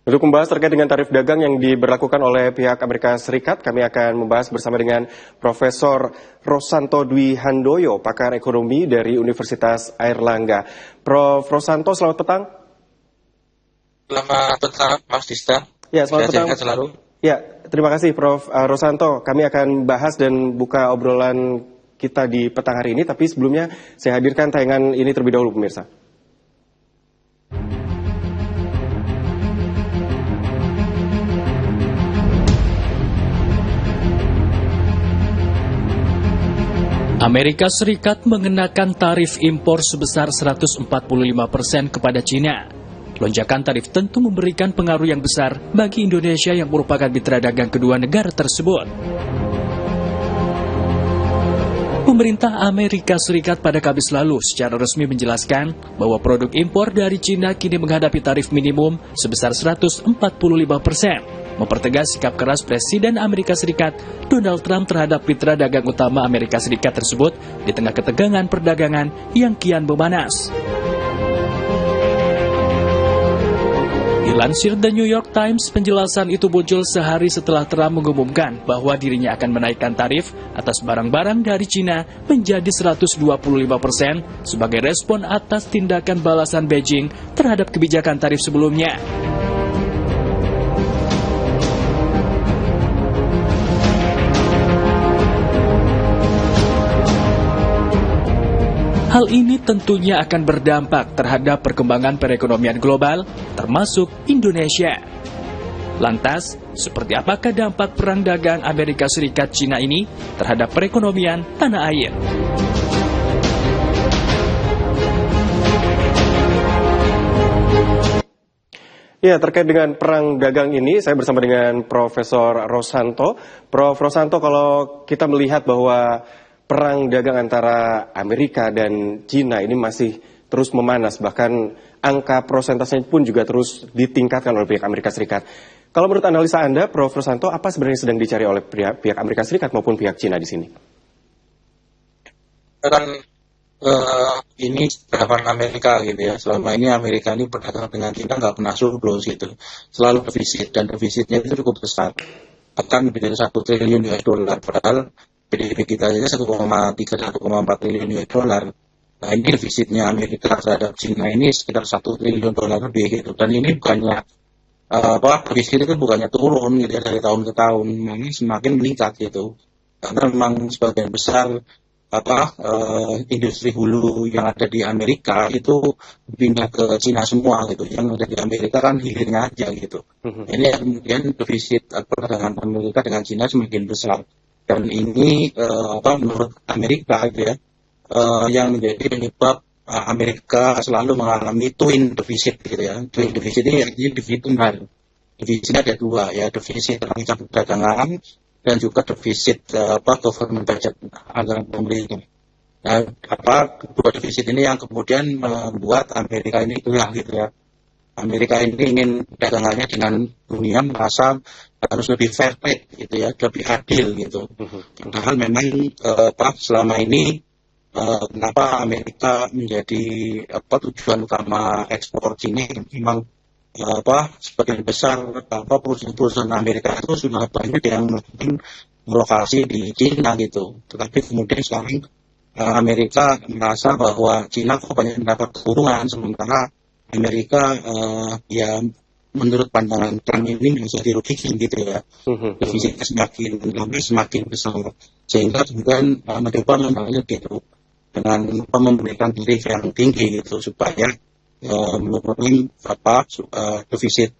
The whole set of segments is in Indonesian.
Untuk membahas terkait dengan tarif dagang yang diberlakukan oleh pihak Amerika Serikat, kami akan membahas bersama dengan Profesor Rosanto Dwi Handoyo, pakar ekonomi dari Universitas Airlangga. Prof. Rosanto, selamat petang. Selamat petang, Mas Dista. Ya, selamat petang. Sehat selalu. Ya, terima kasih Prof. Rosanto. Kami akan bahas dan buka obrolan kita di petang hari ini, tapi sebelumnya saya hadirkan tayangan ini terlebih dahulu, pemirsa. Amerika Serikat mengenakan tarif impor sebesar 145% kepada China. Lonjakan tarif tentu memberikan pengaruh yang besar bagi Indonesia yang merupakan mitra dagang kedua negara tersebut. Pemerintah Amerika Serikat pada Kamis lalu secara resmi menjelaskan bahwa produk impor dari China kini menghadapi tarif minimum sebesar 145%. Mempertegas sikap keras Presiden Amerika Serikat Donald Trump terhadap mitra dagang utama Amerika Serikat tersebut di tengah ketegangan perdagangan yang kian memanas. Dilansir The New York Times, penjelasan itu muncul sehari setelah Trump mengumumkan bahwa dirinya akan menaikkan tarif atas barang-barang dari China menjadi 125% sebagai respon atas tindakan balasan Beijing terhadap kebijakan tarif sebelumnya. Hal ini tentunya akan berdampak terhadap perkembangan perekonomian global, termasuk Indonesia. Lantas, seperti apakah dampak perang dagang Amerika Serikat-China ini terhadap perekonomian tanah air? Ya, terkait dengan perang dagang ini, saya bersama dengan Profesor Rosanto. Prof. Rosanto, kalau kita melihat bahwa perang dagang antara Amerika dan China ini masih terus memanas, bahkan angka prosentasenya pun juga terus ditingkatkan oleh pihak Amerika Serikat. Kalau menurut analisa Anda, Prof. Rosanto, apa sebenarnya sedang dicari oleh pihak Amerika Serikat maupun pihak China di sini? Ini harapan Amerika gitu ya. Selama ini Amerika ini berdagang dengan China nggak pernah surplus gitu. Selalu defisit, dan defisitnya itu cukup besar. Bahkan lebih dari 1 triliun US dollar, padahal PDB kita saja 1,4 triliun US dollar. Nah, ini defisitnya Amerika terhadap China ini sekitar 1 triliun dolar lebih gitu. Dan ini bukannya defisit itu bukannya turun gitu ya dari tahun ke tahun, malah semakin meningkat gitu. Karena memang sebagian besar industri hulu yang ada di Amerika itu pindah ke China semua gitu. Yang ada di Amerika kan hilirnya aja gitu. Ini kemudian defisit perdagangan Amerika dengan China semakin besar. Dan ini menurut Amerika gitu ya, yang menjadi penyebab Amerika selalu mengalami twin defisit gitu ya. Twin defisit ini artinya defisit tunggal. Defisitnya ada dua ya, defisit neraca perdagangan dan juga defisit government budget, anggaran pemerintah. Nah, kedua defisit ini yang kemudian membuat Amerika ini goyah gitu ya. Amerika ini ingin dagangannya dengan dunia merasa harus lebih fair trade gitu ya, lebih adil gitu. Padahal memang selama ini kenapa Amerika menjadi tujuan utama ekspor Cina, memang sebagian besar perusahaan Amerika itu sudah banyak yang melakukan lokasi di Cina gitu. Tetapi kemudian sekarang Amerika merasa bahwa Cina kok banyak mendapat keuntungan, sementara Amerika menurut pandangan Trump ini bisa dirugikan gitu ya. Defisitnya semakin lama semakin besar, sehingga kemudian mencoba membangun gitu dengan memberikan tarif yang tinggi gitu supaya menurunin defisit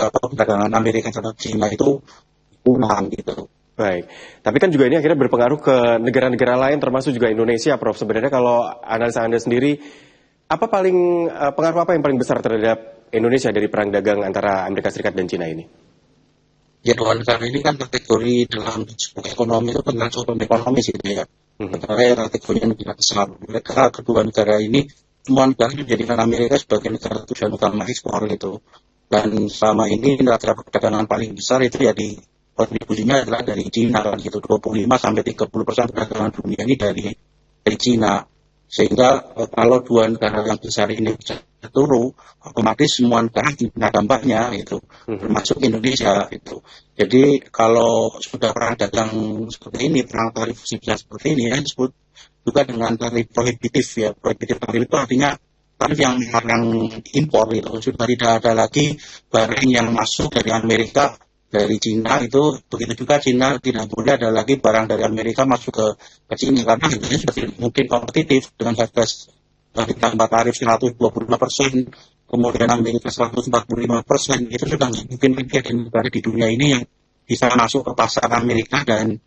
perdagangan Amerika terhadap China itu kurang gitu. Baik, tapi kan juga ini akhirnya berpengaruh ke negara-negara lain termasuk juga Indonesia, Prof. Sebenarnya kalau analisa Anda sendiri, pengaruh apa yang paling besar terhadap Indonesia dari perang dagang antara Amerika Serikat dan China ini? Ya, dua negara ini kan kategori dalam ekonomi itu kan ekonomi gitu ya. Negara kategorinya negara besar. Mereka kedua negara ini semua negara menjadikan Amerika sebagai negara tujuan utama ekspor gitu. Dan selama ini neraca perdagangan paling besar itu ya di kontribusinya adalah dari China kan gitu, 25-30% perdagangan dunia ini dari China. Sehingga kalau dua negara yang besar ini turun, otomatis semua negara kena dampaknya itu, termasuk Indonesia itu. Jadi kalau sudah perang dagang seperti ini, perang tarif seperti ini, ya disebut juga dengan tarif prohibitif ya. Prohibitif tarif itu artinya tarif yang melarang impor itu. Sudah tidak ada lagi barang yang masuk dari Amerika, dari Cina itu. Begitu juga Cina tidak boleh ada lagi barang dari Amerika masuk ke Cina, karena harganya sudah tidak mungkin kompetitif dengan harga ditambah tarif 125%, kemudian Amerika 145%, itu sudah nggak mungkin lagi ada negara di dunia ini yang bisa masuk ke pasar Amerika dan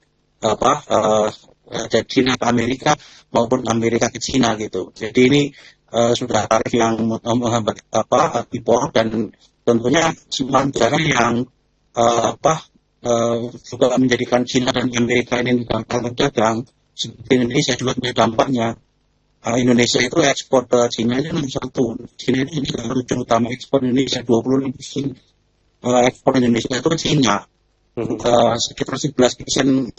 dari Cina ke Amerika maupun Amerika ke Cina gitu. Jadi ini sudah tarif yang menghambat impor, dan tentunya semua negara yang juga menjadikan Cina dan Amerika ini negara dagang seperti Indonesia juga punya dampaknya. Indonesia itu ekspor ke Cina itu 61. Cina itu negara ujung utama ekspor Indonesia, 26%. Ekspor Indonesia itu ke Cina. Sekitar 11%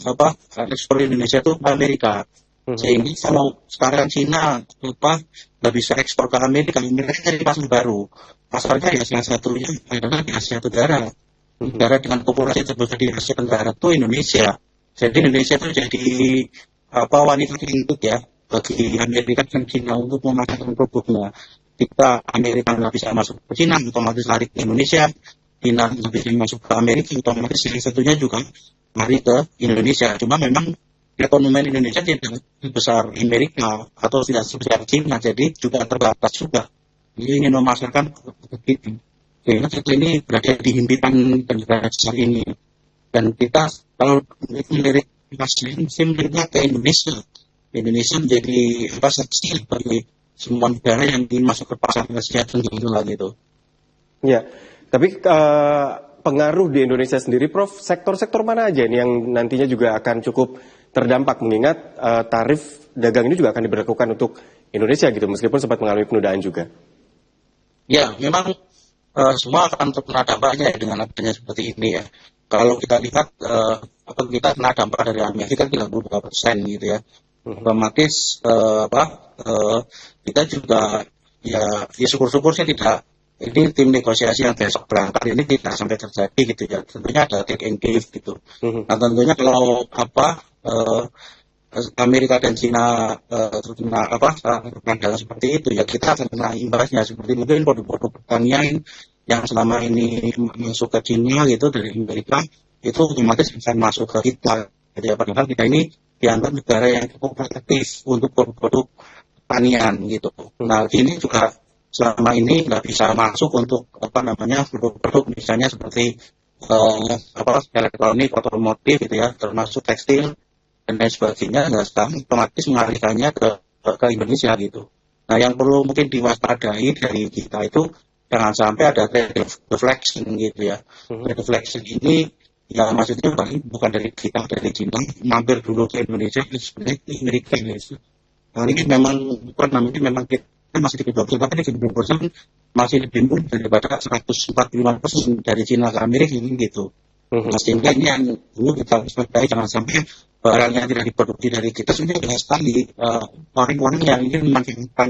ekspor Indonesia itu ke Amerika. Sehingga kalau sekarang Cina nggak bisa ekspor ke Amerika, mereka cari pasar baru. Pasarnya ya salah satunya adalah di Asia Tenggara. Negara dengan populasi terbesar di Asia Tenggara itu Indonesia. Jadi Indonesia itu jadi wanita kentut ya bagi Amerika dan Cina untuk memasarkan produknya. Kita Amerika nggak bisa masuk ke Cina, otomatis lari ke Indonesia. Cina nggak bisa masuk ke Amerika, otomatis salah satunya juga lari ke Indonesia. Cuma memang ekonomi Indonesia tidak sebesar Amerika atau tidak sebesar Cina, jadi juga terbatas juga. Ini ingin memasarkan produk kita. Sehingga kita ini berada di himpitan negara besar ini. Dan kita kalau melirik melihatnya ke Indonesia. Indonesia menjadi saksi bagi semua negara yang ingin masuk ke pasar Asia Tenggara lah gitu. Ya, tapi pengaruh di Indonesia sendiri, Prof, sektor-sektor mana aja nih yang nantinya juga akan cukup terdampak, mengingat tarif dagang ini juga akan diberlakukan untuk Indonesia gitu, meskipun sempat mengalami penundaan juga. Ya, memang semua akan terkena dampaknya ya, dengan adanya seperti ini ya. Kalau kita lihat kita kena dampak dari Amerika 32% gitu ya. Otomatis kita juga ya syukur-syukur sih tidak, ini tim negosiasi yang besok berangkat ini tidak sampai terjadi gitu ya. Tentunya ada take and give gitu. Nah tentunya kalau Amerika dan Cina terkena perdagangan seperti itu ya, kita akan kena imbasnya, seperti mungkin produk-produk pertanian yang selama ini masuk ke Cina gitu dari Amerika itu otomatis akan masuk ke kita. Jadi padahal kita ini dianggap negara yang cukup protektif untuk produk-produk pertanian gitu. Nah ini juga selama ini nggak bisa masuk untuk produk-produk misalnya seperti elektronik, otomotif gitu ya, termasuk tekstil dan lain sebagainya, nggak sekarang otomatis mengalihkannya ke Indonesia gitu. Nah yang perlu mungkin diwaspadai dari kita itu jangan sampai ada trade deflection gitu ya. Trade deflection ini ya maksudnya bukan dari kita, dari Cina mampir dulu ke Indonesia, sebenarnya ke Amerika gitu. Nah ini memang kita masih di 20%, tapi di 20% masih lebih murah daripada 145% dari Cina ke Amerika gitu. Nah, sehingga ini yang dulu kita waspadai, jangan sampai barang yang tidak diproduksi dari kita sebenarnya banyak sekali orang-orang yang ingin memanfaatkan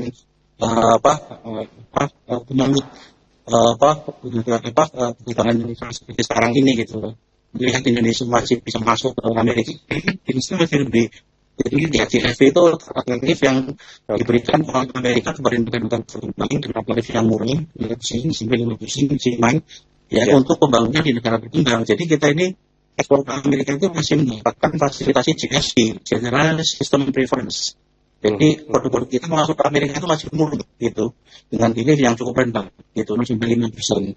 kebutuhan Indonesia seperti sekarang ini gitu. Melihat Indonesia masih bisa masuk ke Amerika, Indonesia masih lebih. Jadi ya CFV itu alternatif yang diberikan oleh Amerika kepada negara-negara berkembang dengan tarif yang murah, sampai 50% ya untuk pembangunan di negara berkembang. Jadi kita ini ekspor ke Amerika itu masih mendapatkan fasilitasi GSP, General System Preference. Jadi produk-produk kita masuk ke Amerika itu masih murah gitu, dengan tarif yang cukup rendah gitu, sampai 5%.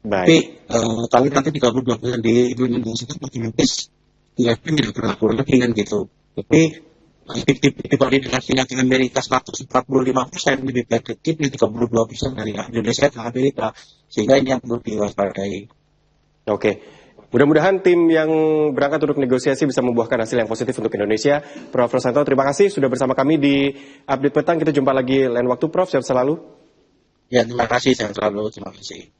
Tapi kalau nanti 32% diimplementasikan otomatis GSP tidak berlaku lagi kan gitu. Tapi dibanding dengan Cina ke Amerika 145%, lebih baik dikit 32% dari Indonesia ke Amerika, sehingga ini yang perlu diwaspadai. Oke, mudah-mudahan tim yang berangkat untuk negosiasi bisa membuahkan hasil yang positif untuk Indonesia. Prof. Rosanto, terima kasih sudah bersama kami di Update Petang. Kita jumpa lagi lain waktu, Prof. Sehat selalu. Ya, terima kasih, sehat selalu. Terima kasih.